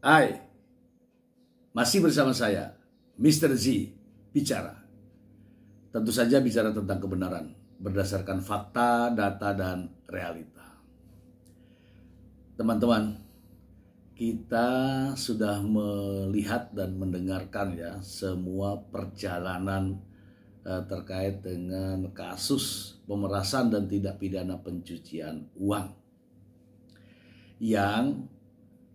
Hai, masih bersama saya, Mr. Z, bicara. Tentu saja bicara tentang kebenaran, berdasarkan fakta, data, dan realita. Teman-teman, kita sudah melihat dan mendengarkan ya semua perjalanan terkait dengan kasus pemerasan dan tindak pidana pencucian uang yang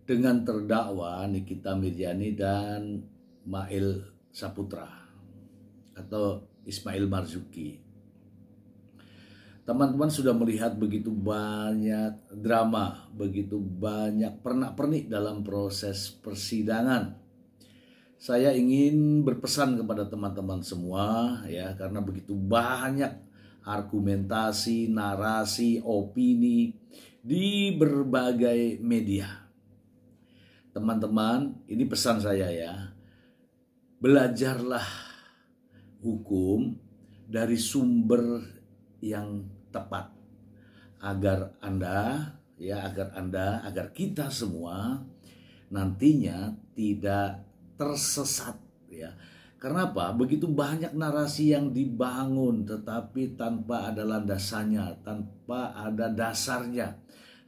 dengan terdakwa Nikita Mirzani dan Mail Saputra atau Ismail Marzuki. Teman-teman sudah melihat begitu banyak drama, begitu banyak pernak-pernik dalam proses persidangan. Saya ingin berpesan kepada teman-teman semua ya, karena begitu banyak argumentasi, narasi, opini di berbagai media. Teman-teman, ini pesan saya ya. Belajarlah hukum dari sumber yang tepat agar agar kita semua nantinya tidak tersesat ya. Karena apa? Begitu banyak narasi yang dibangun tetapi tanpa ada landasannya, tanpa ada dasarnya.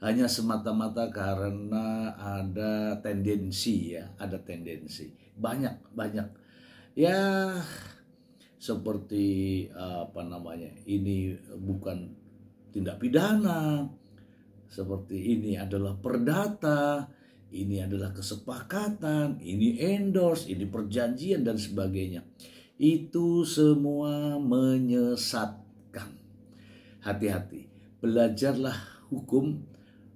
Hanya semata-mata karena ada tendensi ya, ada tendensi. Banyak ya, seperti ini bukan tindak pidana, seperti ini adalah perdata, ini adalah kesepakatan, ini endorse, ini perjanjian dan sebagainya. Itu semua menyesatkan. Hati-hati, belajarlah hukum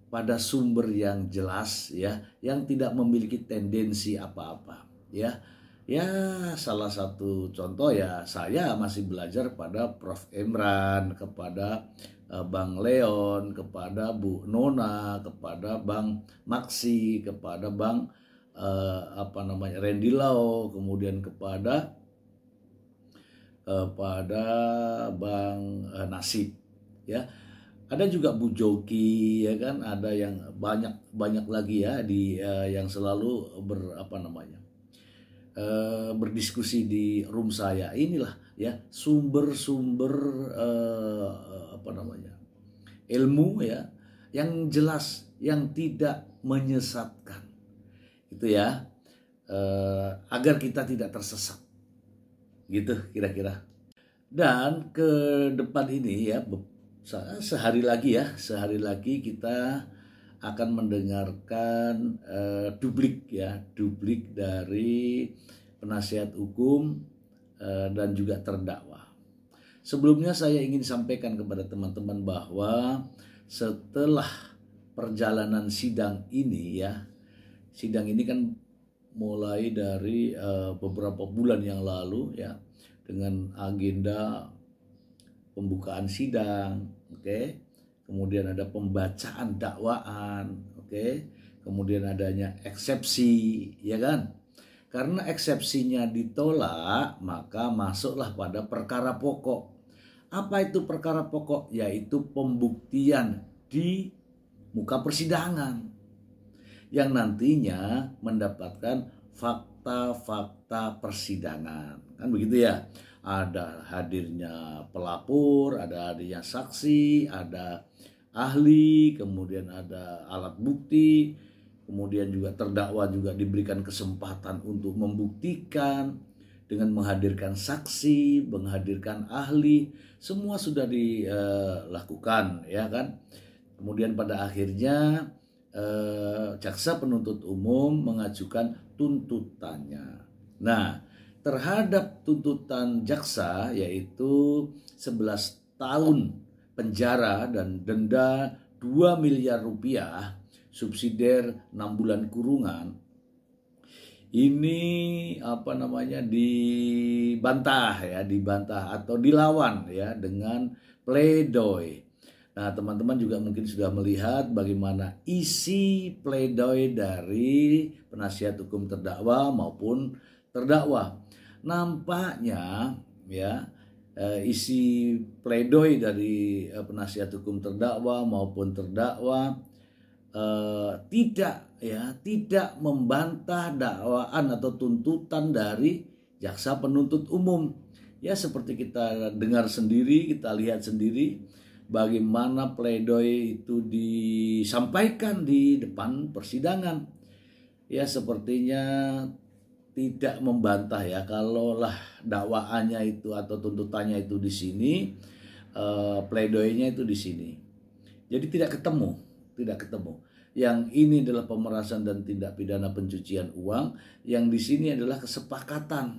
pada sumber yang jelas ya, yang tidak memiliki tendensi apa-apa ya. Ya, salah satu contoh ya, saya masih belajar pada Prof. Emran, kepada Bang Leon, kepada Bu Nona, kepada Bang Maksi, kepada Bang Randy Lau, kemudian kepada Bang Nasib ya. Ada juga Bu Joki ya kan, ada yang banyak lagi ya di yang selalu berdiskusi di room saya. Inilah ya sumber-sumber ilmu ya yang jelas, yang tidak menyesatkan itu ya, agar kita tidak tersesat gitu kira-kira. Dan ke depan ini ya, sehari lagi kita akan mendengarkan duplik dari penasihat hukum dan juga terdakwa. Sebelumnya saya ingin sampaikan kepada teman-teman bahwa setelah perjalanan sidang ini ya, sidang ini kan mulai dari beberapa bulan yang lalu ya, dengan agenda pembukaan sidang, oke. Kemudian ada pembacaan dakwaan, oke. Kemudian adanya eksepsi, ya kan? Karena eksepsinya ditolak, maka masuklah pada perkara pokok. Apa itu perkara pokok? Yaitu pembuktian di muka persidangan yang nantinya mendapatkan fakta-fakta persidangan. Kan begitu ya? Ada hadirnya pelapor, ada hadirnya saksi, ada ahli, kemudian ada alat bukti, kemudian juga terdakwa juga diberikan kesempatan untuk membuktikan dengan menghadirkan saksi, menghadirkan ahli, semua sudah dilakukan ya kan. Kemudian pada akhirnya jaksa penuntut umum mengajukan tuntutannya. Nah, terhadap tuntutan jaksa yaitu 11 tahun penjara dan denda 2 miliar rupiah, subsidiar 6 bulan kurungan. Ini dibantah atau dilawan ya dengan pledoi. Nah, teman-teman juga mungkin sudah melihat bagaimana isi pledoi dari penasihat hukum terdakwa maupun terdakwa. Nampaknya ya isi pledoi dari penasihat hukum terdakwa maupun terdakwa tidak ya tidak membantah dakwaan atau tuntutan dari jaksa penuntut umum. Ya seperti kita dengar sendiri, kita lihat sendiri bagaimana pledoi itu disampaikan di depan persidangan. Ya sepertinya tidak membantah ya, kalaulah dakwaannya itu atau tuntutannya itu di sini, pledoinya itu di sini. Jadi tidak ketemu. Yang ini adalah pemerasan dan tindak pidana pencucian uang, yang di sini adalah kesepakatan.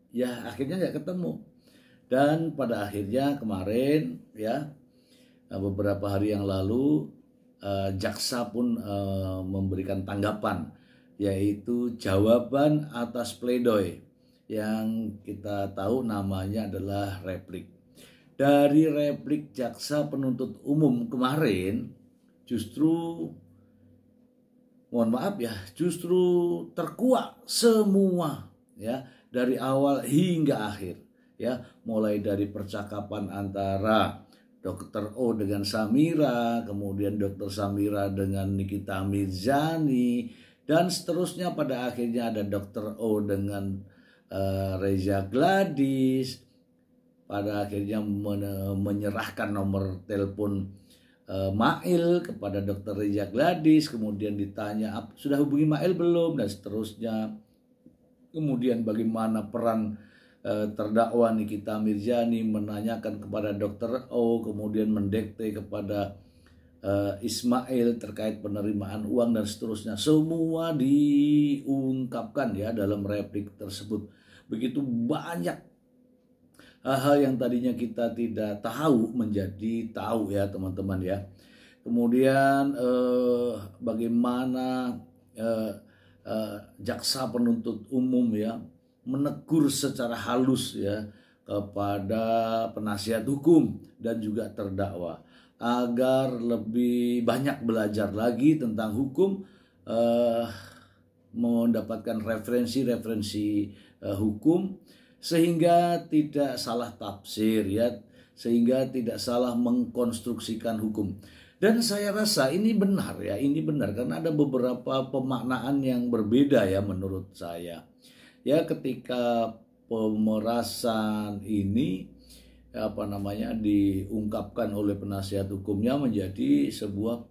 Ya akhirnya nggak ketemu. Dan pada akhirnya kemarin ya beberapa hari yang lalu jaksa pun memberikan tanggapan, yaitu jawaban atas pledoi yang kita tahu namanya adalah replik. Dari replik jaksa penuntut umum kemarin justru justru terkuak semua ya, dari awal hingga akhir. Ya, mulai dari percakapan antara Dr. O dengan Samira, kemudian Dr. Samira dengan Nikita Mirzani, dan seterusnya pada akhirnya ada Dr. O dengan Reza Gladys. Pada akhirnya menyerahkan nomor telepon Mail kepada Dr. Reza Gladys, kemudian ditanya sudah hubungi Mail belum, dan seterusnya. Kemudian bagaimana peran terdakwa Nikita Mirzani menanyakan kepada Dr. O, kemudian mendekte kepada Ismail terkait penerimaan uang dan seterusnya. Semua diungkapkan ya dalam replik tersebut. Begitu banyak hal-hal yang tadinya kita tidak tahu menjadi tahu ya teman-teman ya. Kemudian bagaimana jaksa penuntut umum ya menegur secara halus ya kepada penasihat hukum dan juga terdakwa agar lebih banyak belajar lagi tentang hukum, mendapatkan referensi hukum sehingga tidak salah tafsir ya, sehingga tidak salah mengkonstruksikan hukum. Dan saya rasa ini benar ya, ini benar karena ada beberapa pemaknaan yang berbeda ya menurut saya. Ya ketika pemerasan ini diungkapkan oleh penasihat hukumnya menjadi sebuah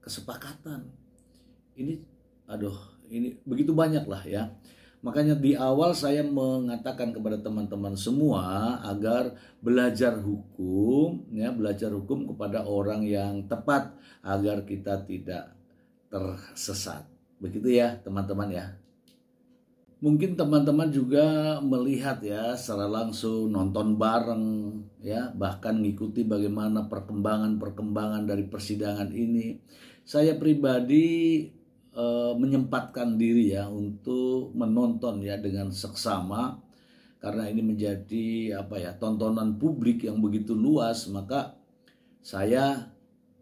kesepakatan. Ini begitu banyak lah ya. Makanya di awal saya mengatakan kepada teman-teman semua agar belajar hukum kepada orang yang tepat agar kita tidak tersesat. Begitu ya teman-teman ya. Mungkin teman-teman juga melihat ya secara langsung, nonton bareng ya, bahkan ngikuti bagaimana perkembangan dari persidangan ini. Saya pribadi menyempatkan diri ya untuk menonton ya dengan seksama, karena ini menjadi tontonan publik yang begitu luas, maka saya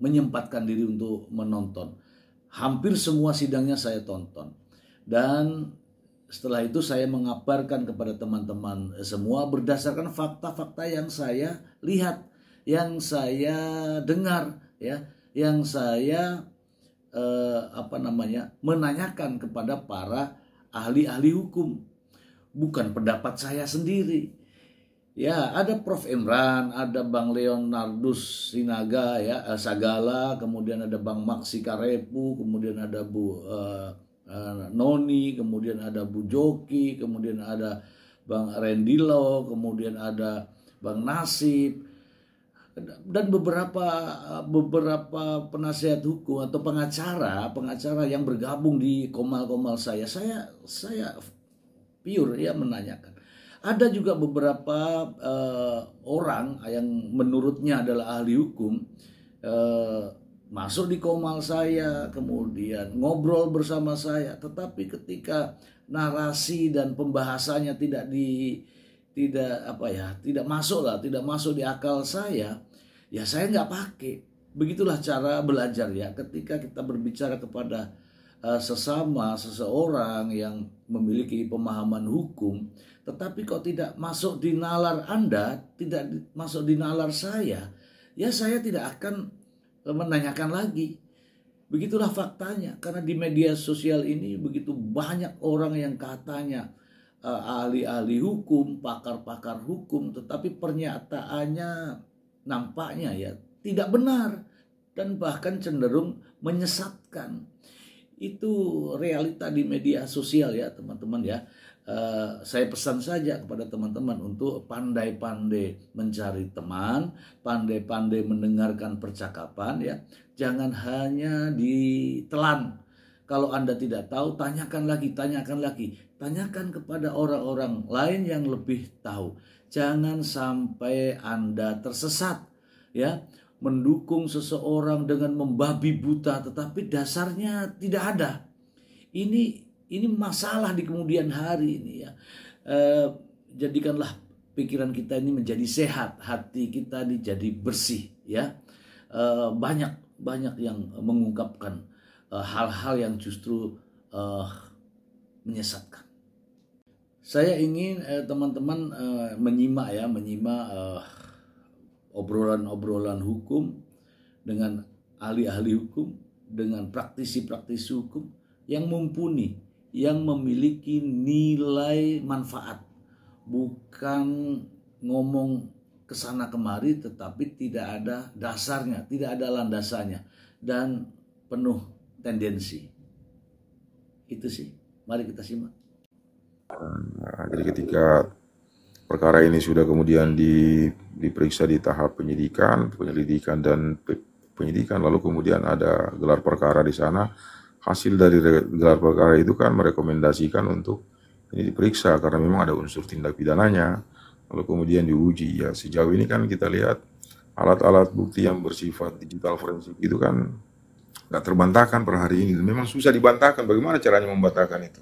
menyempatkan diri untuk menonton. Hampir semua sidangnya saya tonton. Dan setelah itu saya mengabarkan kepada teman-teman semua berdasarkan fakta-fakta yang saya lihat, yang saya dengar ya, yang saya menanyakan kepada para ahli-ahli hukum. Bukan pendapat saya sendiri. Ya, ada Prof. Imran, ada Bang Leonardus Sinaga ya, Sagala, kemudian ada Bang Maksi Karepu, kemudian ada Bu Noni, kemudian ada Bu Joki, kemudian ada Bang Rendilo, kemudian ada Bang Nasib, dan beberapa penasihat hukum atau pengacara yang bergabung di komal-komal saya pure ya menanyakan. Ada juga beberapa orang yang menurutnya adalah ahli hukum masuk di komal saya, kemudian ngobrol bersama saya, tetapi ketika narasi dan pembahasannya tidak masuk di akal saya, ya saya nggak pakai. Begitulah cara belajar ya, ketika kita berbicara kepada seseorang yang memiliki pemahaman hukum, tetapi kok tidak masuk di nalar Anda, tidak masuk di nalar saya, ya saya tidak akan menanyakan lagi. Begitulah faktanya, karena di media sosial ini begitu banyak orang yang katanya ahli-ahli hukum, pakar-pakar hukum, tetapi pernyataannya nampaknya ya tidak benar dan bahkan cenderung menyesatkan. Itu realita di media sosial ya teman-teman ya. Saya pesan saja kepada teman-teman untuk pandai-pandai mencari teman, pandai-pandai mendengarkan percakapan ya. Jangan hanya ditelan. Kalau Anda tidak tahu, tanyakan lagi, tanyakan lagi. Tanyakan kepada orang-orang lain yang lebih tahu. Jangan sampai Anda tersesat ya, mendukung seseorang dengan membabi buta tetapi dasarnya tidak ada. Ini masalah di kemudian hari ini ya. Jadikanlah pikiran kita ini menjadi sehat, hati kita jadi bersih ya. Banyak yang mengungkapkan hal-hal yang justru menyesatkan. Saya ingin teman-teman menyimak obrolan-obrolan hukum dengan ahli-ahli hukum, dengan praktisi-praktisi hukum yang mumpuni, yang memiliki nilai manfaat, bukan ngomong kesana kemari tetapi tidak ada dasarnya, tidak ada landasannya dan penuh tendensi. Itu sih, mari kita simak. Nah, jadi ketika perkara ini sudah kemudian diperiksa di tahap penyelidikan dan penyidikan, lalu kemudian ada gelar perkara di sana. Hasil dari gelar perkara itu kan merekomendasikan untuk ini diperiksa karena memang ada unsur tindak pidananya, lalu kemudian diuji. Ya sejauh ini kan kita lihat alat-alat bukti yang bersifat digital forensik itu kan nggak terbantahkan per hari ini. Memang susah dibantahkan. Bagaimana caranya membantahkan itu?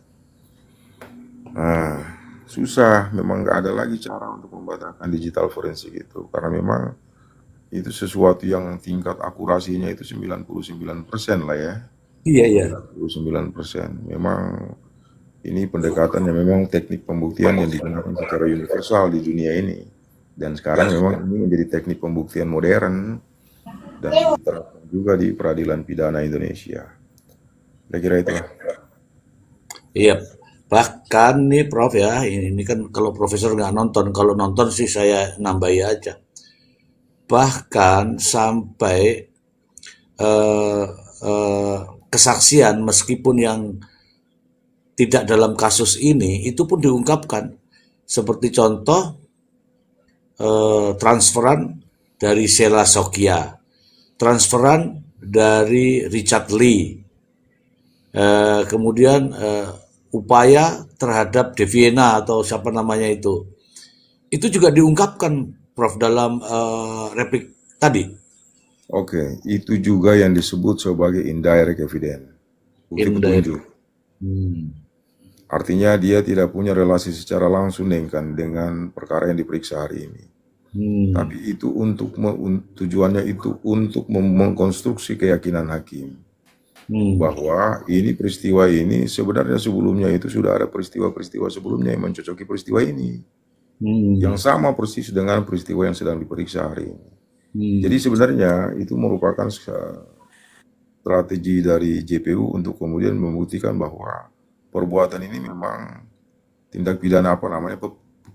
Nah, susah. Memang nggak ada lagi cara untuk membantahkan digital forensik itu karena memang itu sesuatu yang tingkat akurasinya itu 99% lah ya. Iya. 99%. Memang ini pendekatan yang memang teknik pembuktian yang digunakan secara universal di dunia ini. Dan sekarang memang ini menjadi teknik pembuktian modern dan diterapkan juga di peradilan pidana Indonesia. Saya kira itu. Iya, bahkan nih Prof ya, ini kan kalau profesor nggak nonton, kalau nonton sih saya nambahi aja. Bahkan sampai kesaksian meskipun yang tidak dalam kasus ini itu pun diungkapkan, seperti contoh transferan dari Sheila Soggia, transferan dari Richard Lee, kemudian upaya terhadap Deviena atau siapa namanya itu juga diungkapkan Prof dalam replik tadi. Oke, itu juga yang disebut sebagai indirect evidence, bukti petunjuk. Artinya dia tidak punya relasi secara langsung dengan perkara yang diperiksa hari ini. Tapi itu tujuannya itu untuk mengkonstruksi keyakinan hakim bahwa ini peristiwa ini sebenarnya sebelumnya itu sudah ada peristiwa-peristiwa sebelumnya yang mencocoki peristiwa ini, yang sama persis dengan peristiwa yang sedang diperiksa hari ini. Jadi sebenarnya itu merupakan strategi dari JPU untuk kemudian membuktikan bahwa perbuatan ini memang tindak pidana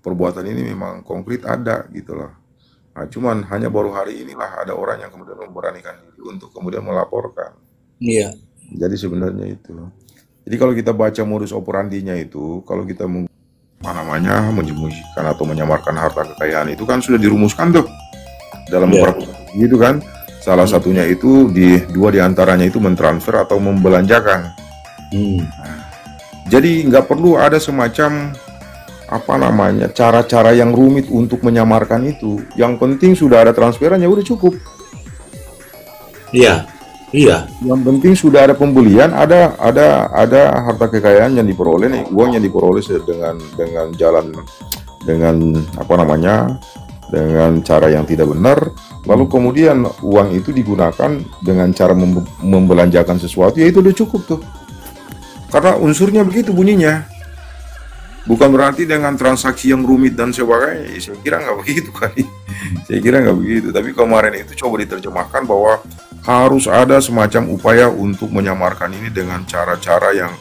perbuatan ini memang konkret ada gitu loh. Nah, cuman hanya baru hari inilah ada orang yang kemudian memberanikan diri untuk kemudian melaporkan. Iya. Jadi sebenarnya itu. Jadi kalau kita baca modus operandinya itu, kalau kita menyembunyikan atau menyamarkan harta kekayaan itu kan sudah dirumuskan tuh dalam beberapa gitu kan. Salah satunya itu dua diantaranya itu mentransfer atau membelanjakan. Jadi nggak perlu ada semacam cara-cara yang rumit untuk menyamarkan itu. Yang penting sudah ada transferannya, udah cukup. Iya. Yang penting sudah ada pembelian, ada harta kekayaan yang diperoleh, nih, uang yang diperoleh dengan jalan dengan cara yang tidak benar. Lalu kemudian uang itu digunakan dengan cara membelanjakan sesuatu, ya itu udah cukup tuh. Karena unsurnya begitu bunyinya. Bukan berarti dengan transaksi yang rumit dan sebagainya. Saya kira nggak begitu kali. Saya kira nggak begitu. Tapi kemarin itu coba diterjemahkan bahwa harus ada semacam upaya untuk menyamarkan ini dengan cara-cara yang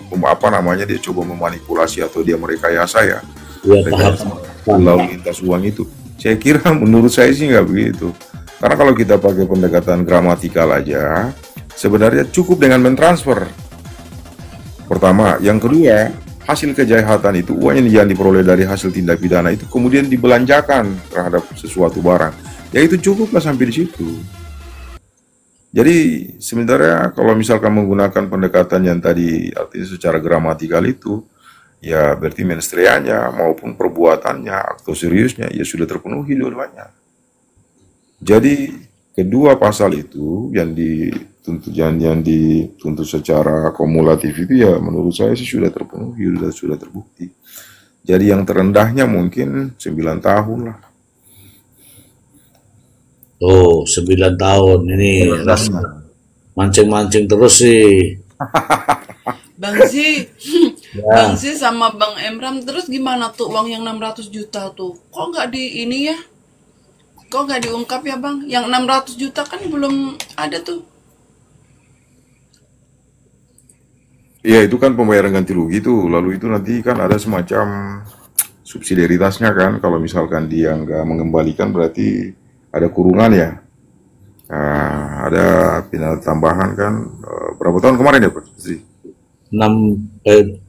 dia coba memanipulasi atau dia merekayasa ya, Ya, rekayasa tahapan. lalu lintas uang itu. Saya kira menurut saya sih nggak begitu. Karena kalau kita pakai pendekatan gramatikal aja, sebenarnya cukup dengan mentransfer. Pertama, yang kedua, hasil kejahatan itu uang yang diperoleh dari hasil tindak pidana itu kemudian dibelanjakan terhadap sesuatu barang. Ya itu cukuplah sampai di situ. Jadi sebenarnya kalau misalkan menggunakan pendekatan yang tadi artinya secara gramatikal itu, ya berarti menstrianya maupun perbuatannya atau seriusnya ya sudah terpenuhi dua-duanya. Jadi kedua pasal itu yang dituntut secara kumulatif itu ya menurut saya sih sudah terpenuhi, sudah terbukti. Jadi yang terendahnya mungkin 9 tahun lah. Oh, 9 tahun ini ras Terendahnya. mancing-mancing terus sih. Bang Zi, Bang Ya, Zi sama Bang Emram terus gimana tuh uang yang 600 juta tuh? Kok nggak di ini ya? Kok nggak diungkap ya Bang? Yang 600 juta kan belum ada tuh. Ya itu kan pembayaran ganti rugi itu, lalu itu nanti kan ada semacam subsidiaritasnya kan, kalau misalkan dia nggak mengembalikan berarti ada kurungan ya. Nah, ada pidana tambahan kan, berapa tahun kemarin ya Pak Sri? 6 eh,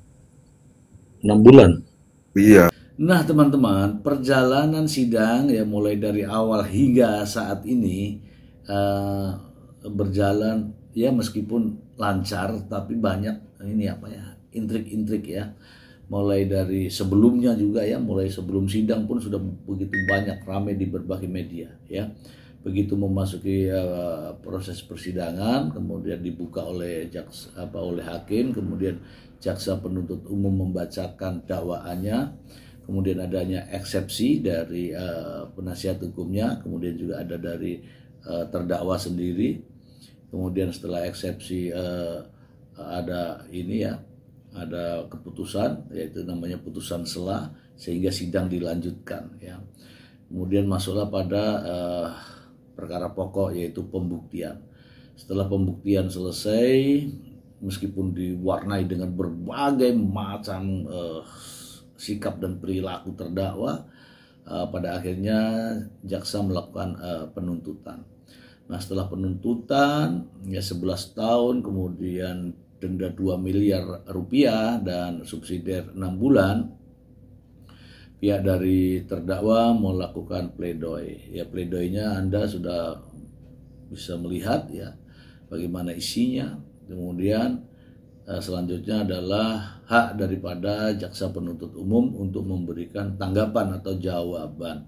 6 bulan. Iya, Nah, teman-teman, perjalanan sidang ya mulai dari awal hingga saat ini eh, berjalan ya meskipun lancar tapi banyak ini apa ya intrik-intrik ya. Mulai dari sebelumnya juga ya, mulai sebelum sidang pun sudah begitu banyak ramai di berbagai media ya. Begitu memasuki proses persidangan, kemudian dibuka oleh oleh hakim, kemudian jaksa penuntut umum membacakan dakwaannya, kemudian adanya eksepsi dari penasihat hukumnya, kemudian juga ada dari terdakwa sendiri, kemudian setelah eksepsi ada ini ya, ada keputusan yaitu namanya putusan sela sehingga sidang dilanjutkan ya. Kemudian masuklah pada perkara pokok yaitu pembuktian. Setelah pembuktian selesai, meskipun diwarnai dengan berbagai macam sikap dan perilaku terdakwa, pada akhirnya jaksa melakukan penuntutan. Nah, setelah penuntutan ya 11 tahun, kemudian denda 2 miliar rupiah dan subsidiar 6 bulan, pihak dari terdakwa melakukan pledoi. Ya, pledoinya Anda sudah bisa melihat ya bagaimana isinya. Kemudian selanjutnya adalah hak daripada jaksa penuntut umum untuk memberikan tanggapan atau jawaban.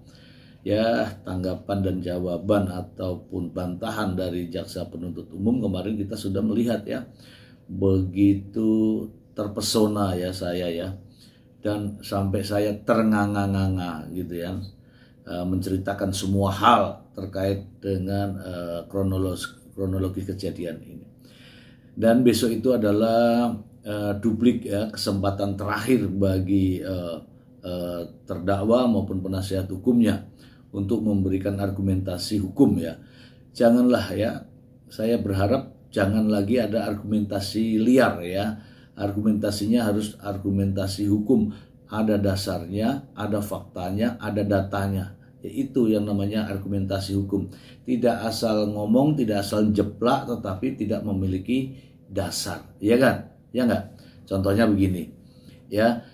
Ya, tanggapan dan jawaban ataupun bantahan dari jaksa penuntut umum kemarin kita sudah melihat ya. Begitu terpesona ya saya ya. Dan sampai saya ternganga-nganga gitu ya, menceritakan semua hal terkait dengan kronologi kejadian ini. Dan besok itu adalah duplik ya, kesempatan terakhir bagi terdakwa maupun penasihat hukumnya untuk memberikan argumentasi hukum ya. Janganlah ya, saya berharap jangan lagi ada argumentasi liar ya. Argumentasinya harus argumentasi hukum, ada dasarnya, ada faktanya, ada datanya. Itu yang namanya argumentasi hukum. Tidak asal ngomong, tidak asal jeplak, tetapi tidak memiliki dasar, ya kan? Ya enggak? Contohnya begini, ya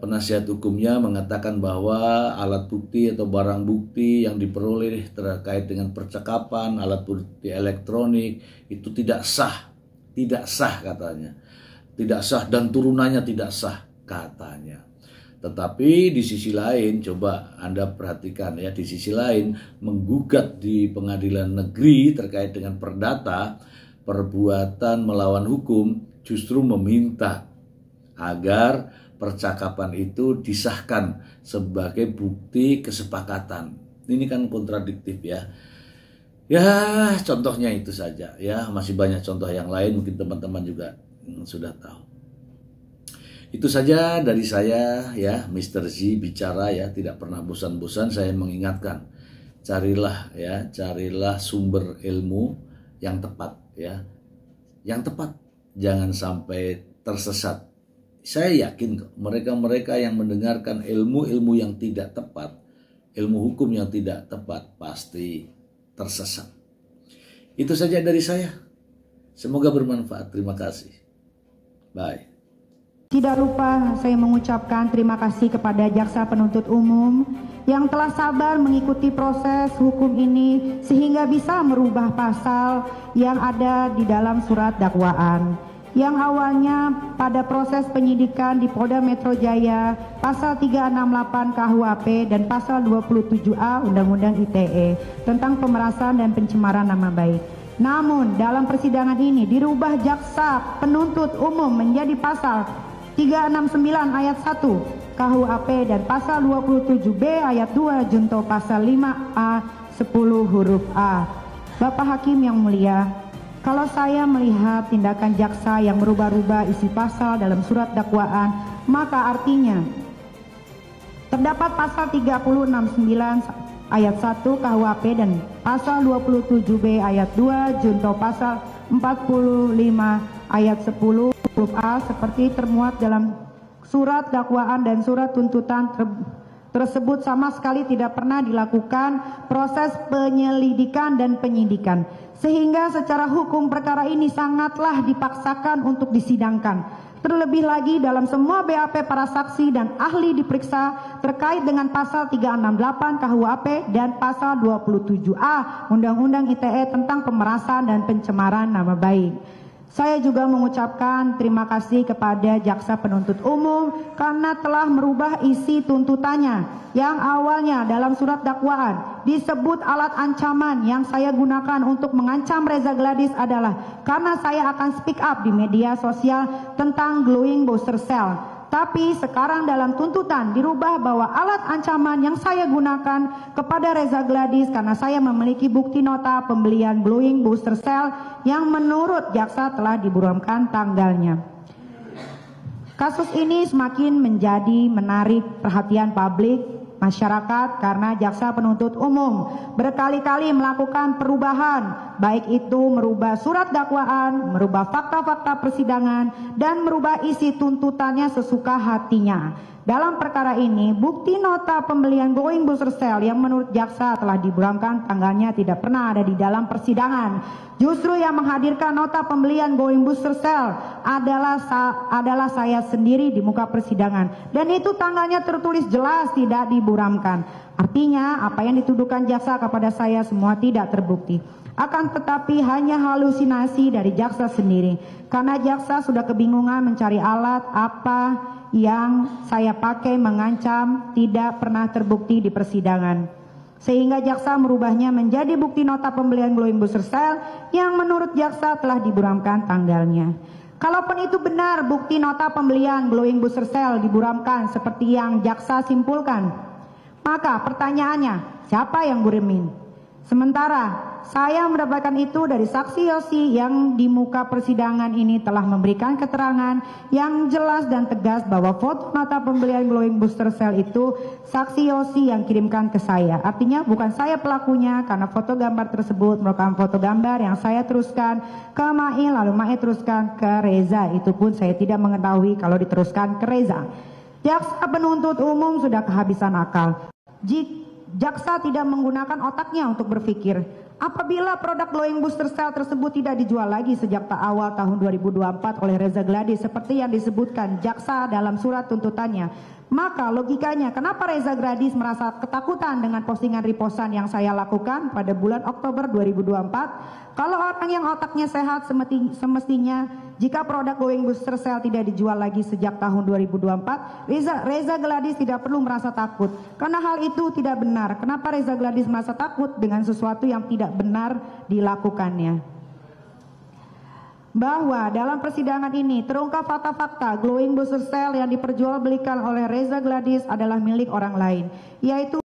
penasihat hukumnya mengatakan bahwa alat bukti atau barang bukti yang diperoleh terkait dengan percakapan, alat bukti elektronik itu tidak sah katanya. Tidak sah dan turunannya tidak sah katanya. Tetapi di sisi lain coba Anda perhatikan ya, di sisi lain menggugat di pengadilan negeri terkait dengan perdata perbuatan melawan hukum justru meminta agar percakapan itu disahkan sebagai bukti kesepakatan. Ini kan kontradiktif ya. Ya, contohnya itu saja ya, masih banyak contoh yang lain mungkin teman-teman juga sudah tahu. Itu saja dari saya ya, Mr. Z bicara ya, tidak pernah bosan-bosan saya mengingatkan. Carilah sumber ilmu yang tepat ya. Yang tepat, jangan sampai tersesat. Saya yakin kok mereka-mereka yang mendengarkan ilmu-ilmu yang tidak tepat, ilmu hukum yang tidak tepat, pasti tersesat. Itu saja dari saya. Semoga bermanfaat. Terima kasih. Bye. Tidak lupa saya mengucapkan terima kasih kepada Jaksa Penuntut Umum yang telah sabar mengikuti proses hukum ini sehingga bisa merubah pasal yang ada di dalam surat dakwaan. Yang awalnya pada proses penyidikan di Polda Metro Jaya pasal 368 KUHP dan pasal 27A Undang-Undang ITE tentang pemerasan dan pencemaran nama baik. Namun dalam persidangan ini dirubah Jaksa Penuntut Umum menjadi pasal 369 ayat 1 KUHP dan pasal 27B ayat 2 junto pasal 5A 10 huruf A. Bapak Hakim yang mulia, kalau saya melihat tindakan jaksa yang merubah-rubah isi pasal dalam surat dakwaan, maka artinya terdapat pasal 369 ayat 1 KUHP dan pasal 27B ayat 2 junto pasal 45 ayat 10 huruf A seperti termuat dalam surat dakwaan dan surat tuntutan tersebut sama sekali tidak pernah dilakukan proses penyelidikan dan penyidikan, sehingga secara hukum perkara ini sangatlah dipaksakan untuk disidangkan. Terlebih lagi dalam semua BAP para saksi dan ahli diperiksa terkait dengan pasal 368 KUHP dan pasal 27A Undang-Undang ITE tentang pemerasan dan pencemaran nama baik. Saya juga mengucapkan terima kasih kepada Jaksa Penuntut Umum karena telah merubah isi tuntutannya yang awalnya dalam surat dakwaan disebut alat ancaman yang saya gunakan untuk mengancam Reza Gladys adalah karena saya akan speak up di media sosial tentang glowing booster cell. Tapi sekarang dalam tuntutan dirubah bahwa alat ancaman yang saya gunakan kepada Reza Gladys karena saya memiliki bukti nota pembelian glowing booster cell yang menurut jaksa telah diburamkan tanggalnya. Kasus ini semakin menjadi menarik perhatian publik masyarakat karena Jaksa Penuntut Umum berkali-kali melakukan perubahan, baik itu merubah surat dakwaan, merubah fakta-fakta persidangan, dan merubah isi tuntutannya sesuka hatinya. Dalam perkara ini, bukti nota pembelian glowing booster cell yang menurut jaksa telah diburamkan tanggalnya tidak pernah ada di dalam persidangan. Justru yang menghadirkan nota pembelian glowing booster cell adalah saya sendiri di muka persidangan. Dan itu tanggalnya tertulis jelas tidak diburamkan. Artinya apa yang dituduhkan jaksa kepada saya semua tidak terbukti. Akan tetapi hanya halusinasi dari jaksa sendiri. Karena jaksa sudah kebingungan mencari alat apa yang saya pakai mengancam tidak pernah terbukti di persidangan. Sehingga jaksa merubahnya menjadi bukti nota pembelian glowing booster cell yang menurut jaksa telah diburamkan tanggalnya. Kalaupun itu benar bukti nota pembelian glowing booster cell diburamkan seperti yang jaksa simpulkan, maka pertanyaannya, siapa yang burimin? Sementara saya mendapatkan itu dari saksi Yosi yang di muka persidangan ini telah memberikan keterangan yang jelas dan tegas bahwa foto nota pembelian glowing booster cell itu saksi Yosi yang kirimkan ke saya. Artinya bukan saya pelakunya karena foto gambar tersebut merupakan foto gambar yang saya teruskan ke Mai lalu Mai teruskan ke Reza. Itu pun saya tidak mengetahui kalau diteruskan ke Reza. Jaksa Penuntut Umum sudah kehabisan akal. Jaksa tidak menggunakan otaknya untuk berpikir. Apabila produk glowing booster cell tersebut tidak dijual lagi sejak awal tahun 2024 oleh Reza Gladys seperti yang disebutkan jaksa dalam surat tuntutannya, maka logikanya kenapa Reza Gladys merasa ketakutan dengan postingan repostan yang saya lakukan pada bulan Oktober 2024? Kalau orang yang otaknya sehat semestinya jika produk glowing booster cell tidak dijual lagi sejak tahun 2024, Reza Gladys tidak perlu merasa takut. Karena hal itu tidak benar. Kenapa Reza Gladys merasa takut dengan sesuatu yang tidak benar dilakukannya? Bahwa dalam persidangan ini terungkap fakta-fakta glowing booster cell yang diperjualbelikan oleh Reza Gladys adalah milik orang lain, yaitu